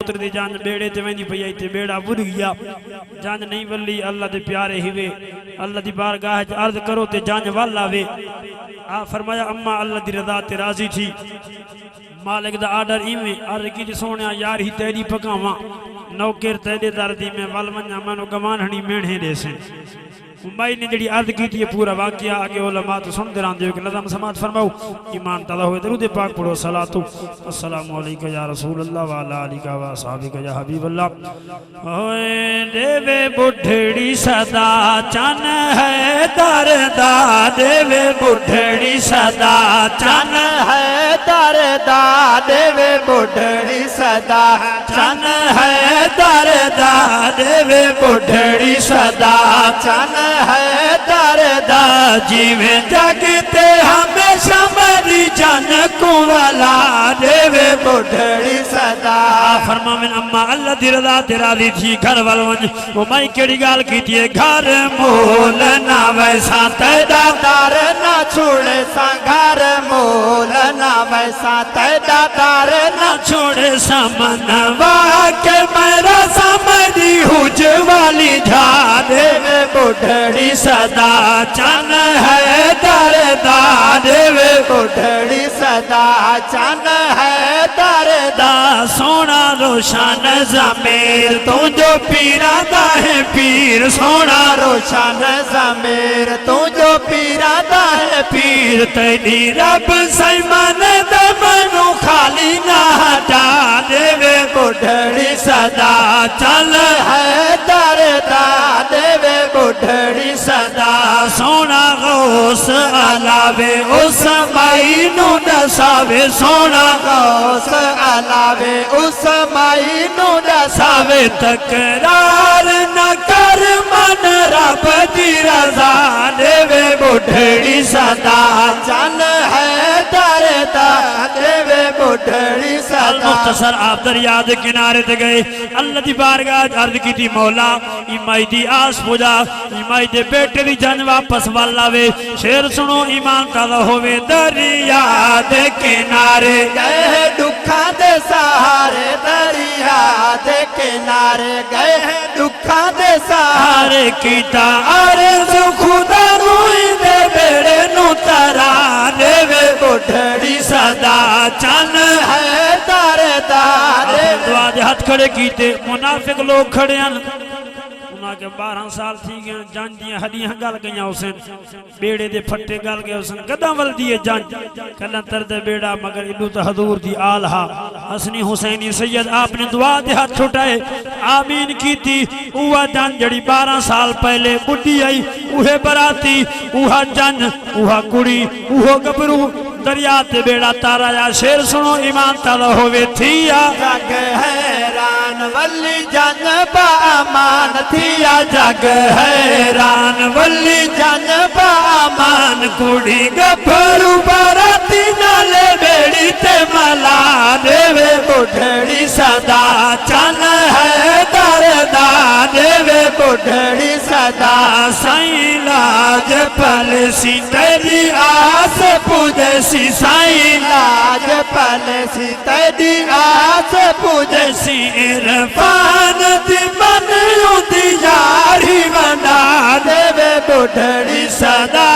पुत्र दी जान बेड़े ते वेंदी पई ते बेड़ा बुड़ गया जान नहीं वल्ली अल्लाह दे प्यारे हिवे अल्लाह दी बारगाह च अर्ज करो ते जान वल आवे आ फरमाया अम्मा अल्लाह दी रजा ते राजी थी मालिक दा आर्डर इवें अर्ज की सोने यार ही तेरी पकावा नौकर तेरे दर्दी में वल वन्ना मैनू गवानहणी मेणे देसे माई ने जड़ी अर्ज की पूरा वाकया आगे उलमा तो सुनते रहंदे हो कि नज़म समात फरमाओ ईमान ताला होए दरूद पाक पढ़ो सलातु अस्सलामु अलैका या रसूल अल्लाह व अला आलिका व असहाबिका या हबीब अल्लाह ओए देवे बुढ़ड़ी सदा चन है दरदा देवे बुढ़ड़ी सदा चन है दरदा देवे बुढ़ड़ी सदा चन है दरदा देवे बुढ़ड़ी सदा चन है दरदा जीवे जगते हमेशा मरी जन को वाला देवे बुढ़ड़ी सदा फरमा में अम्मा अल्लाह दी रजा तेरा दी थी घर वाल वंज वो माई केड़ी गाल की थी घर मोल ना वैसा तेरा दार ना छोड़े सा घर मोल ना वैसा तेरा दार ना छोड़े समनवा के मेरा समझी हुज वाली झा देवे बुढ़ड़ी सदा चन है दरदा देवे बुढ़ड़ी सदा चन है दरदा सोना रोशन ज़मीर तू जो पीरा दा है पीर सोना रोशन ज़मीर तू जो पीरा दा है पीर तेरी रब सैमन दमनु खाली ना हटा देवे बुढ़ड़ी सदा चल है दरदा देवे बुढ़ड़ी सदा सोना गौस अलावे उस माई नू दसावे सोना गौस अलावे उस माई नू दसावे तकरार न कर मन रब दी रजा देवे बुढ़ड़ी सदा चल है दरदा देवे बुढ़ड़ी सदा मुख्तसर आप दरिया दे किनारे ते गए अल्लाह दी बारगाह अर्ज की थी मौला इमाई दी आस पूजा इमाई दे बेटे दी जान वापस वाल आवे शेर सुनो ईमान ताला होवे दरिया दे किनारे गए दुखा दे सहारे दरिया दे किनारे गए दुखा दे सहारे कीता अर्ज़ खुदा रूई दे बेड़े नू तरा देवे बुढ़ड़ी सदा चन है दरदा दुआ दे हाथ खड़े कीते मुनाफिक लोग खड़े हैं के 12 साल थी गए जंज दियां हड्डियां गल गई उसन बेड़े दे फट्टे गल गए उसन कदा वल दिए जंज कलंतर दे बेड़ा मगर इदू तो हजूर दी आल हा हसनी हुसैनी सैयद आपने दुआ दे हाथ छुटाए आमीन की थी उहा जंज जड़ी 12 साल पहले बुढ़ी आई उहे बराती उहा जंज उहा कुड़ी उहो गबरू दरिया ते बेड़ा तारा या शेर सुनो ईमान ताला होवे थिया जग हैरान वल्ली जन बामान थिया जग हैरान वल्ली जन बामान कुड़ी गबरू बराती नाले बेड़ी ते मला देवे बुढ़ड़ी सदा चन है दरदा देवे बुढ़ड़ी सदा साईं लाज पलसी तेरी आस पूजसी साईं लाज पलसी तेरी आस पूजसी इरफान दी मन दी यारी बना देवे बुढ़ड़ी सदा